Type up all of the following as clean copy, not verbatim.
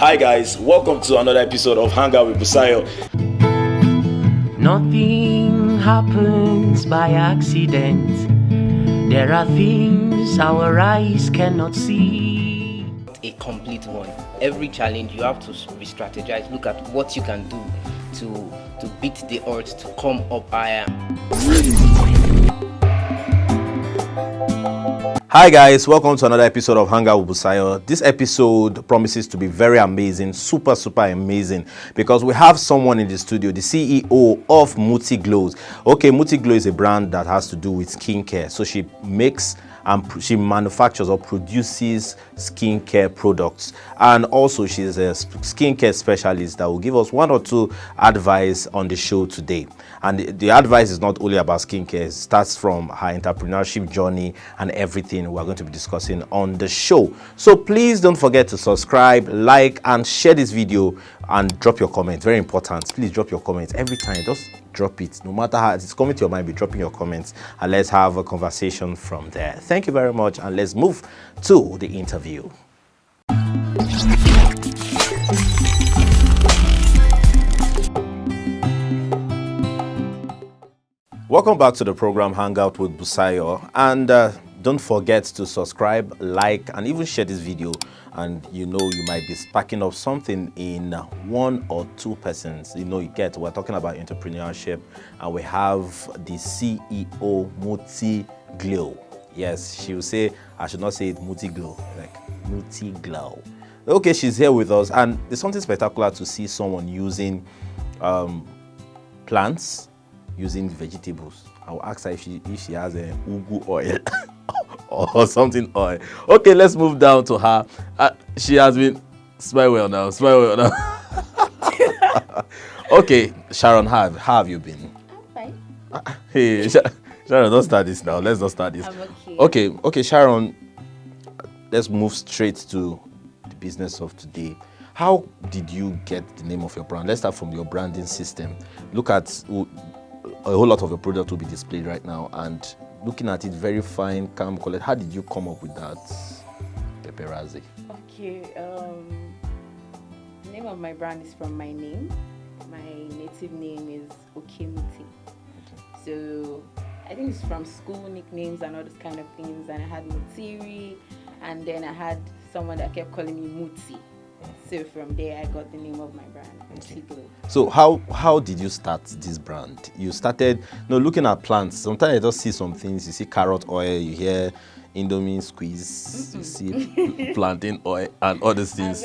Hi guys, welcome to another episode of Hangout with Busayo. Nothing happens by accident. There are things our eyes cannot see. A complete one. Every challenge you have to re-strategize. Look at what you can do to beat the odds, to come up higher. Hi guys, welcome to another episode of Hangout with Busayo. This episode promises to be very amazing, super amazing, because we have someone in the studio, the CEO of Mutiee. Okay, Mutiee is a brand that has to do with skincare. So she makes and she manufactures or produces skincare products, and also she's a skincare specialist that will give us one or two advice on the show today. And the advice is not only about skincare, it starts from her entrepreneurship journey and everything we're going to be discussing on the show. So please don't forget to subscribe, like, and share this video, and drop your comments. Very important. Please drop your comments every time. Just drop it. No matter how it's coming to your mind, be dropping your comments, and let's have a conversation from there. Thank you very much, and let's move to the interview. Welcome back to the program Hangout with Busayo, and don't forget to subscribe, like, and even share this video. And you might be sparking up something in one or two persons. We're talking about entrepreneurship, and we have the CEO Mutiee. Yes, she will say, I should not say it Mutiee, like Mutiee. Okay, she's here with us, and there's something spectacular to see someone using plants, using vegetables. I'll ask her if she has a ugu oil or something oil. Okay, let's move down to her. She has been smile well now. Okay, Sharon, how have you been? I'm fine. Hey, Sharon, don't start this now. Let's not start this. I'm okay. Okay, Sharon. Let's move straight to the business of today. How did you get the name of your brand? Let's start from your branding system. Look at a whole lot of your product will be displayed right now, and looking at it, very fine, calm color. How did you come up with that paparazzi? Okay, the name of my brand is from my name. My native name is Mutiee. So I think it's from school nicknames and all those kind of things. And I had Mutiee, and then I had someone that kept calling me Mutiee. So from there, I got the name of my brand, Mutiee. So how did you start this brand? You started looking at plants. Sometimes I just see some things. You see carrot oil, you hear Indomie squeeze, you see plantain oil, and all those things.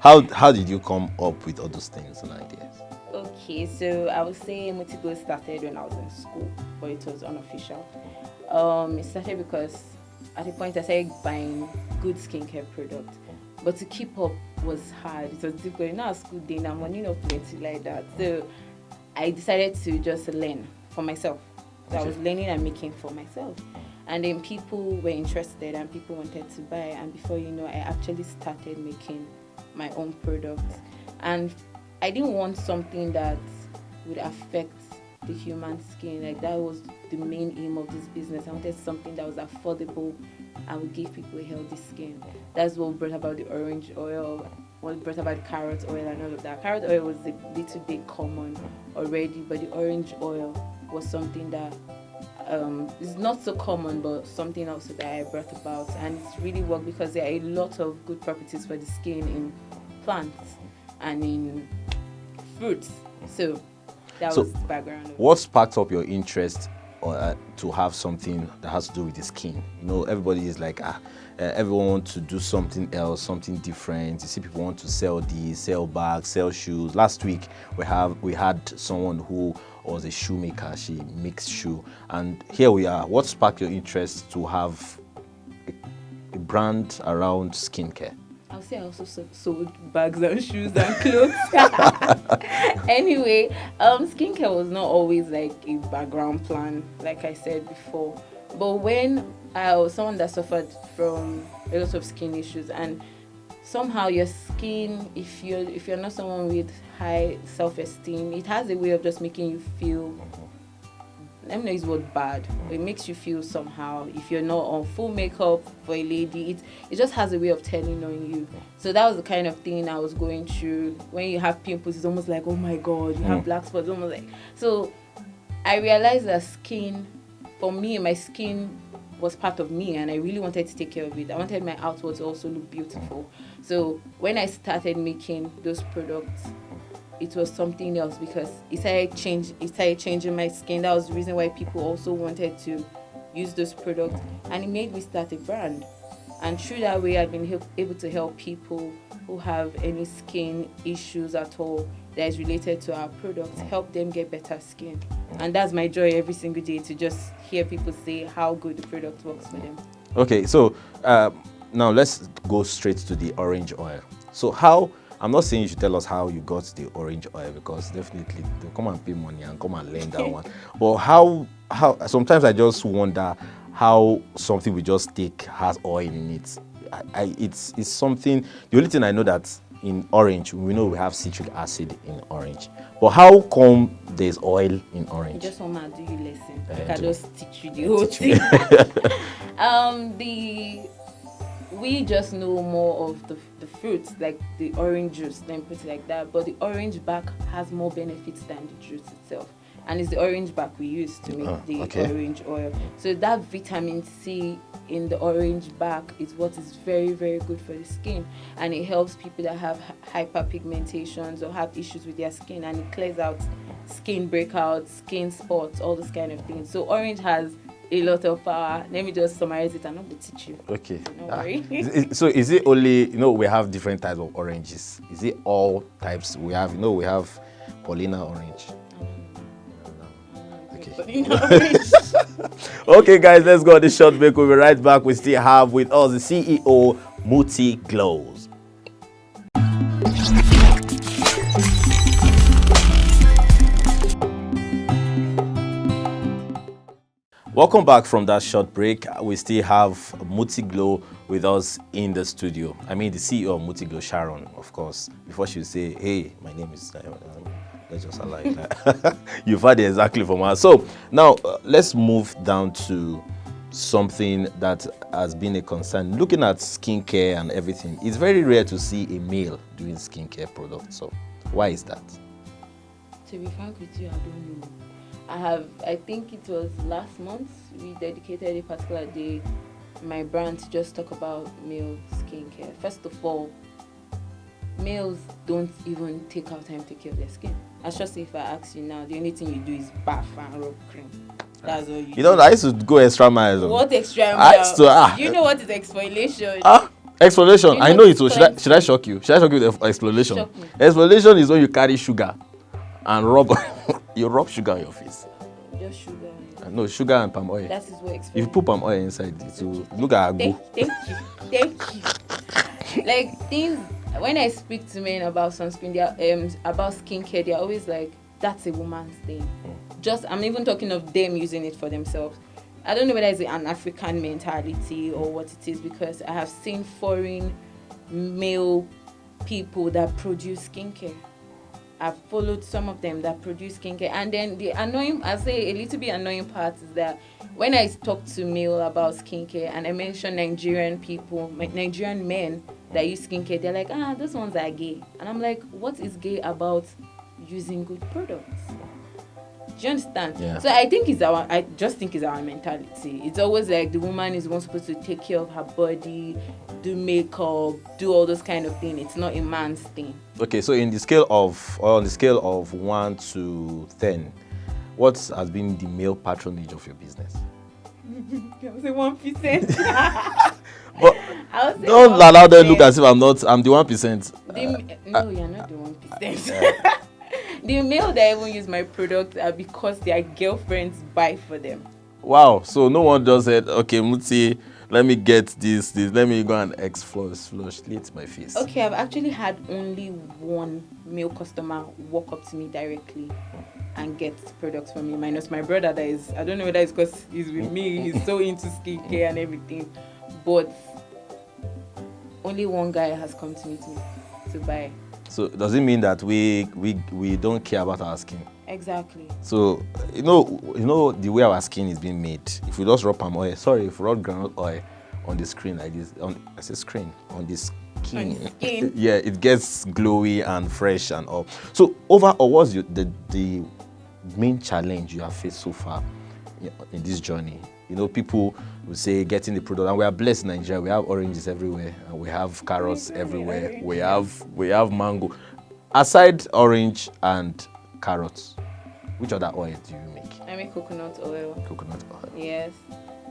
How did you come up with all those things and ideas? Okay, so I would say Mutiee started when I was in school, but it was unofficial. It started because at a point I started buying good skincare products. But to keep up was hard. It was difficult. At school day, now money not plenty like that. So I decided to just learn for myself. So I was learning and making for myself. And then people were interested and people wanted to buy. And before you know, I actually started making my own products. And I didn't want something that would affect the human skin. Like, that was the main aim of this business. I wanted something that was affordable and would give people a healthy skin. That's what brought about the orange oil, what brought about the carrot oil and all of that. Carrot oil was a little bit common already, but the orange oil was something that is not so common, but something also that I brought about. And it's really worked because there are a lot of good properties for the skin in plants and in fruits. So that was the background. What sparked up your interest to have something that has to do with the skin? Everybody is like, everyone wants to do something else, something different. You see people want to sell these, sell bags, sell shoes. Last week we had someone who was a shoemaker. She makes shoe, and here we are. What sparked your interest to have a brand around skincare? I'll say I also sold bags and shoes and clothes. Anyway, skincare was not always like a background plan, like I said before. But when I was someone that suffered from a lot of skin issues, and somehow your skin, if you're not someone with high self-esteem, it has a way of just making you feel let me not use the word bad, but it makes you feel somehow if you're not on full makeup for a lady. It just has a way of telling on you. So that was the kind of thing I was going through. When you have pimples, it's almost like, oh my god, you have black spots, almost like. So I realized that skin, for me, my skin was part of me, and I really wanted to take care of it. I wanted my outward to also look beautiful. So when I started making those products, it was something else, because it started changing my skin. That was the reason why people also wanted to use those products, and it made me start a brand. And through that way, I've been able to help people who have any skin issues at all that is related to our products, help them get better skin. And that's my joy every single day, to just hear people say how good the product works for them. Okay, so now let's go straight to the orange oil. So how, I'm not saying you should tell us how you got the orange oil, because definitely they'll come and pay money and come and learn that one. But how sometimes I just wonder how something we just take has oil in it. It's something, the only thing I know that in orange, we know we have citric acid in orange. But how come there's oil in orange? I just want to do you lesson. I can just teach you the whole thing. We just know more of the fruits, like the orange juice, let me put it like that. But the orange bark has more benefits than the juice itself. And it's the orange bark we use to make the orange oil. So that vitamin C in the orange bark is what is very, very good for the skin. And it helps people that have hyperpigmentations or have issues with their skin. And it clears out skin breakouts, skin spots, all those kind of things. So orange has a lot of power. Let me just summarize it and I'm going to teach you. Okay. Don't worry. So is it only, we have different types of oranges. Is it all types? We have, we have Paulina orange. Okay, guys, let's go on this short break. We'll be right back. We still have with us the CEO, Mutiee Glows. Welcome back from that short break. We still have Mutiee Glow with us in the studio. I mean, the CEO of Mutiee Glow, Sharon, of course. Before she would say, hey, my name is... let's just allow that. You've heard it exactly from us. So now let's move down to something that has been a concern. Looking at skincare and everything, it's very rare to see a male doing skincare products. So why is that? To be frank with you, I don't know. I think it was last month, we dedicated a particular day, my brand, to just talk about male skincare. First of all, males don't even take out time to take care of their skin. I just say, if I ask you now, the only thing you do is bath and rub cream. That's all you do. I used to go extra miles. What extra miles? Do you know what is exfoliation? Exfoliation. I know it. Should I shock you? Should I shock you with exfoliation? Shock me. Exfoliation is when you carry sugar and rub. You rub sugar on your face. Just sugar. No, sugar and palm oil. That is what exfoliation. If you put palm oil inside, it will look at a go. Thank you. Like things. When I speak to men about sunscreen, about skincare, they're always like, that's a woman's thing. I'm even talking of them using it for themselves. I don't know whether it's an African mentality or what it is, because I have seen foreign male people that produce skincare. I've followed some of them that produce skincare. And then a little bit annoying part is that when I talk to male about skincare and I mention Nigerian men that use skincare, they're like, those ones are gay. And I'm like, what is gay about using good products? Do you understand? Yeah. So I just think it's our mentality. It's always like the woman is supposed to take care of her body, do makeup, do all those kind of things. It's not a man's thing. Okay, so on the scale of 1 to 10, what has been the male patronage of your business? I would say 1%. But don't allow them look as if I'm the 1%. No, you're not the 1%. The male that even use my product are because their girlfriends buy for them. Wow, so no one just said, okay, Mutiee, let me get this, let me go and exfoliate my face. Okay, I've actually had only one male customer walk up to me directly and get products from me, minus my brother that is, I don't know whether it's because he's with me, he's so into skincare and everything, but only one guy has come to meet me to buy. So does it mean that we don't care about our skin? Exactly. So you know the way our skin is being made. If we just rub palm oil, if we rub groundnut oil on the screen like this, on the skin, yeah, it gets glowy and fresh and all. So overall, what's the main challenge you have faced so far in this journey? You know, people will say getting the product, and we are blessed in Nigeria. We have oranges everywhere, and we have carrots everywhere. We have mango. Aside orange and carrots, which other oil do you make? I make coconut oil. Coconut oil. Yes,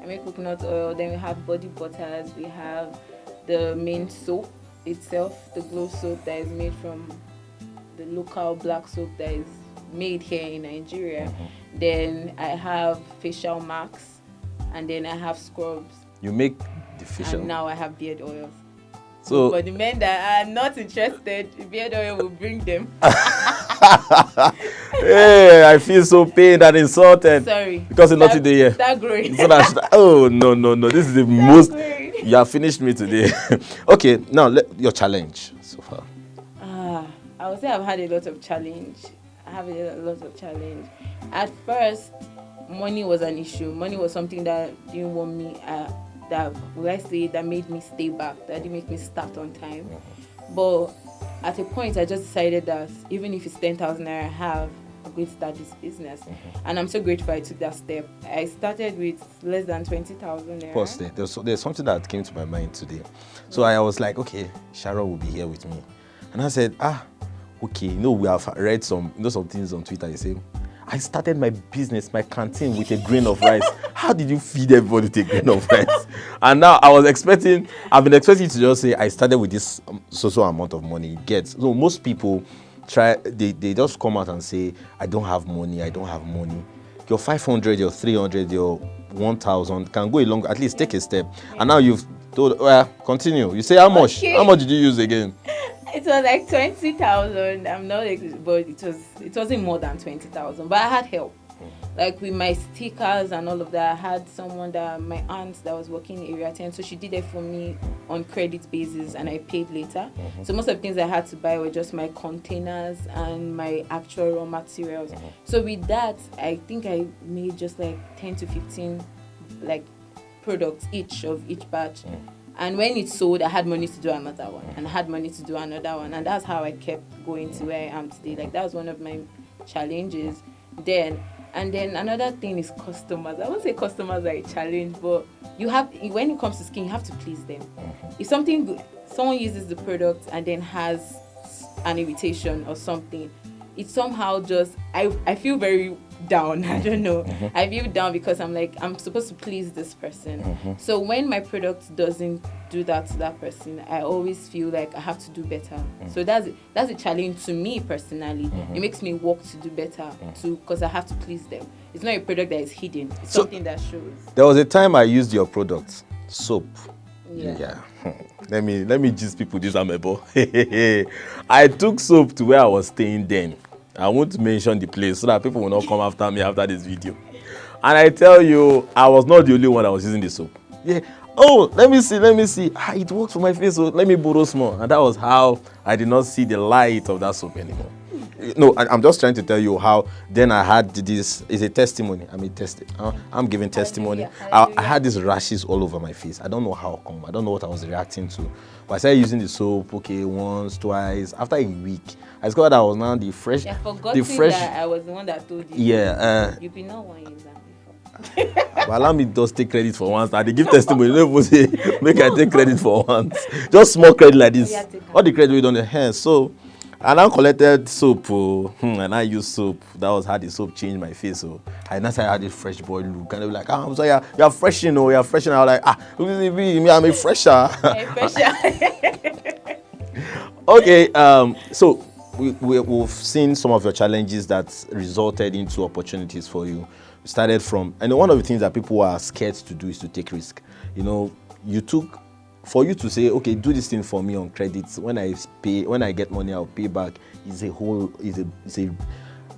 I make coconut oil. Then we have body butters. We have the main soap itself, the glow soap that is made from the local black soap that is made here in Nigeria. Mm-hmm. Then I have facial masks, and then I have scrubs. You make the facial. And now I have beard oils. So for the men that are not interested, beard oil will bring them. hey, I feel so pained and insulted. Sorry. Because it's not today here. Start growing. So oh no. This is the most. You have finished me today. Okay, now your challenge so far. I would say I've had a lot of challenge. At first, money was an issue. Money was something that didn't want me. That made me stay back. That didn't make me start on time. But at a point, I just decided that even if it's 10,000 naira I have, I'm going to start this business. And I'm so grateful I took that step. I started with less than 20,000 naira. Pause there. There's something that came to my mind today. So I was like, okay, Sharon will be here with me. And I said, okay, we have read some things on Twitter. You say, I started my business, my canteen with a grain of rice. How did you feed everybody with a grain of rice? And now I've been expecting you to just say, I started with this so amount of money. So most people they just come out and say, I don't have money. Your 500, your 300, your 1,000 can go along, at least take a step. And now you've told, continue. You say, how much? Okay. How much did you use again? It was like 20,000. But it wasn't more than 20,000. But I had help, like with my stickers and all of that. I had someone my aunt that was working in Area 10, so she did it for me on credit basis, and I paid later. So most of the things I had to buy were just my containers and my actual raw materials. So with that, I think I made just like 10 to 15 like products each batch. And when it sold, I had money to do another one, and I had money to do another one, and that's how I kept going to where I am today. Like, that was one of my challenges then. And then another thing is customers. I won't say customers are a challenge, but when it comes to skin, you have to please them. If someone uses the product and then has an irritation or something, it somehow just, I feel very down. I don't know. I feel down because I'm like, I'm supposed to please this person. So when my product doesn't do that to that person, I always feel like I have to do better. So that's a challenge to me personally. It makes me work to do better too, because I have to please them. It's not a product that is hidden. It's something that shows. There was a time I used your product, soap. Yeah. Let me just people this amebo. I took soap to where I was staying then. I won't mention the place so that people will not come after me after this video. And I tell you, I was not the only one that was using the soap. Yeah. Oh, let me see. It works for my face, so let me borrow small. And that was how I did not see the light of that soap anymore. No, I'm just trying to tell you how then I had this. Is a testimony. I'm giving testimony. I had these rashes all over my face. I don't know how come. I don't know what I was reacting to. But I started using the soap, once, twice. After a week, I discovered I was now the fresh. I forgot that I was the one that told you. Yeah. You've been not one user before. But allow me to just take credit for once. I give testimony. Never say make I take credit for once. Just small credit like this. All the credit we don't have. So. And I collected soap, and I used soap. That was how the soap changed my face. So I had this fresh boy look, and they were like, I'm sorry, you're fresh, you're fresh. And I was like, look at me, I'm a fresher. Okay, so we've seen some of your challenges that resulted into opportunities for you. We started from, and one of the things that people are scared to do is to take risk. For you to say, okay, do this thing for me on credits. When I get money, I'll pay back. I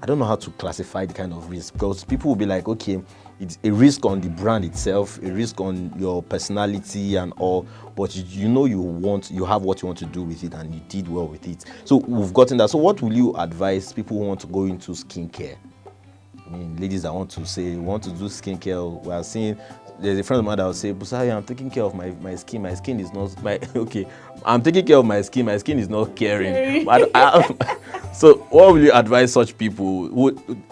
don't know how to classify the kind of risk, because people will be like, okay, it's a risk on the brand itself, a risk on your personality and all, but you have what you want to do with it, and you did well with it. So we've gotten that. So what will you advise people who want to go into skincare? mean, ladies that want to do skincare. We are seeing, there's a friend of mine that will say, Busayo, I'm taking care of my skin. My skin is not okay. I'm taking care of my skin. My skin is not caring. So, what will you advise such people?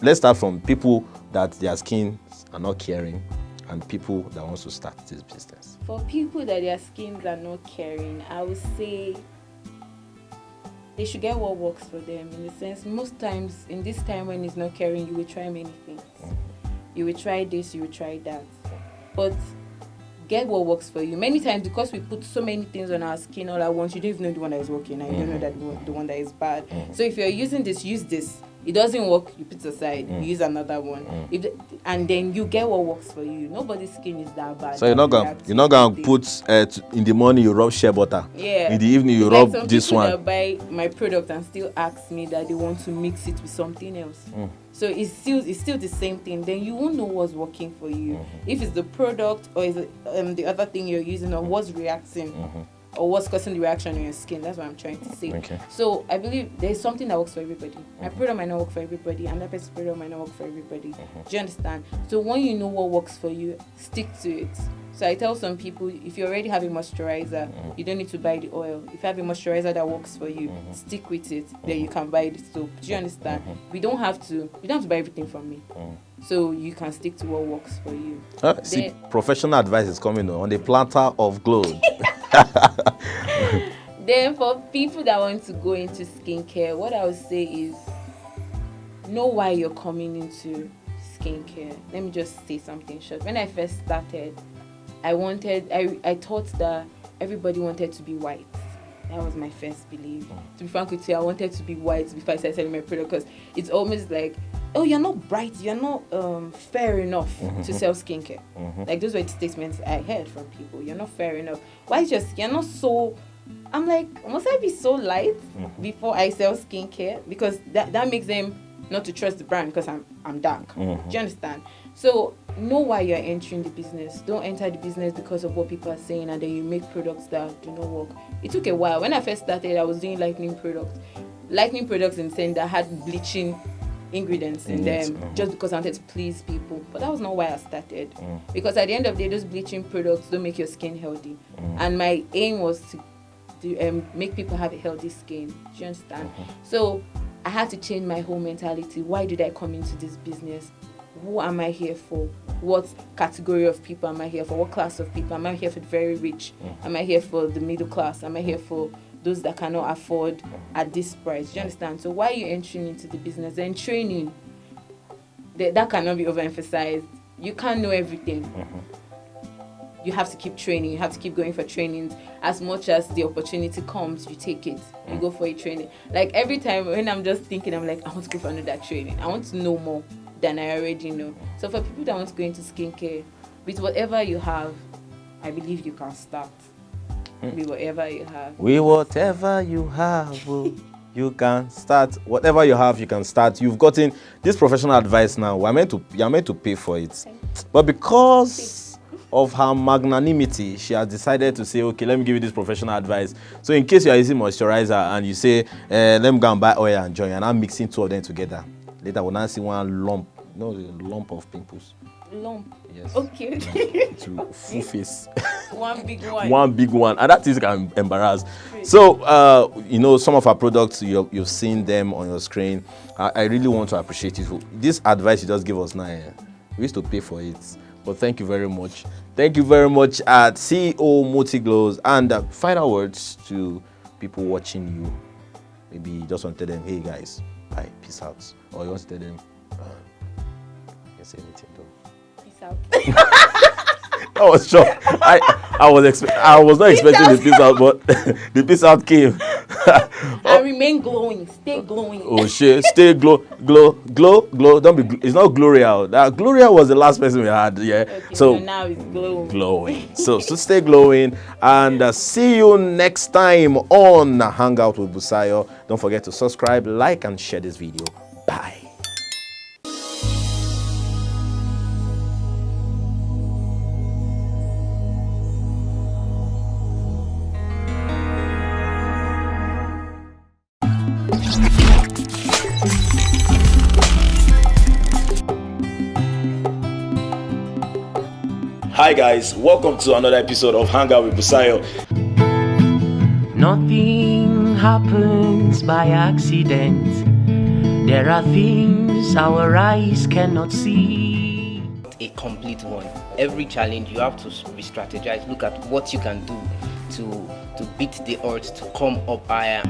Let's start from people that their skins are not caring, and people that want to start this business. For people that their skins are not caring, I would say they should get what works for them. In the sense, most times in this time when it's not caring, you will try many things. You will try this, you will try that. But get what works for you. Many times, because we put so many things on our skin all at once, you don't even know the one that is working, and you don't know that the one that is bad. So if you're using this, use this. It doesn't work, you put it aside, you use another one. And then you get what works for you. Nobody's skin is that bad. So you're not gonna put in the morning you rub shea butter. Yeah. In the evening you like rub this one. Some people that buy my product and still ask me that they want to mix it with something else. So it's still the same thing. Then you won't know what's working for you. If it's the product or is it the other thing you're using, or what's reacting. Or what's causing the reaction on your skin. That's what I'm trying to say. Okay. So I believe there's something that works for everybody. My product might not work for everybody, and that person's product might not work for everybody. Do you understand? So when you know what works for you, stick to it. So I tell some people, if you already have a moisturizer, you don't need to buy the oil. If you have a moisturizer that works for you, stick with it. Then you can buy the soap. Do you understand? You don't have to buy everything from me. So you can stick to what works for you. See, professional advice is coming on the planter of glow. Then for people that want to go into skincare, what I would say is know why you're coming into skincare. Let me just say something short. When I first started, I thought that everybody wanted to be white. That was my first belief. To be frank with you, I wanted to be white before I started selling my product, because it's almost like, oh, you're not bright, you're not fair enough to sell skincare. Like, those were the statements I heard from people. You're not fair enough. Why you're not so... I'm like, must I be so light before I sell skincare? Because that makes them not to trust the brand, because I'm dark. Do you understand? So know why you're entering the business. Don't enter the business because of what people are saying, and then you make products that do not work. It took a while. When I first started, I was doing lightening products in the sense that had bleaching ingredients in them, just because I wanted to please people. But that was not why I started. Because at the end of the day, those bleaching products don't make your skin healthy. And my aim was to make people have a healthy skin. Do you understand? So I had to change my whole mentality. Why did I come into this business? Who am I here for? What category of people am I here for? What class of people? Am I here for the very rich? Am I here for the middle class? Am I here for those that cannot afford at this price? Do you understand? So why are you entering into the business? And training, that cannot be overemphasized. You can't know everything. You have to keep training. You have to keep going for trainings. As much as the opportunity comes, you take it. You go for a training. Like, every time when I'm just thinking, I'm like, I want to go for another training. I want to know more than I already know. So for people that want to go into skincare, with whatever you have, I believe you can start. With whatever you have. With whatever you have, you can start. Whatever you have, you can start. You've gotten this professional advice now. You're meant to pay for it. But because of her magnanimity, she has decided to say, okay, let me give you this professional advice. So in case you are using moisturizer and you say, let me go and buy oil and join, and I'm mixing two of them together, later we'll now see one lump, lump of pimples. Lump? Yes. Okay. To full face. One big one. One big one. And that is can embarrass. So, some of our products, you've seen them on your screen. I really want to appreciate it. This advice you just give us now, we used to pay for it. But thank you very much. Thank you very much at CEO Mutiee Glows. And final words to people watching you. Maybe you just want to tell them, hey guys, bye, peace out. Or you want to tell them, you can say anything though. Peace out. I was shocked. I was not expecting the peace out, but the peace out came. I remain glowing. Stay glowing. Oh shit! Stay glow. Don't be. It's not Gloria. Gloria was the last person we had. Yeah. Okay, so now it's glowing. Glowing. So stay glowing, and see you next time on Hangout with Busayo. Don't forget to subscribe, like, and share this video. Bye. Hi guys, welcome to another episode of Hangout with Busayo. Nothing happens by accident. There are things our eyes cannot see. A complete one. Every challenge you have to re-strategize. Look at what you can do to beat the odds, to come up higher.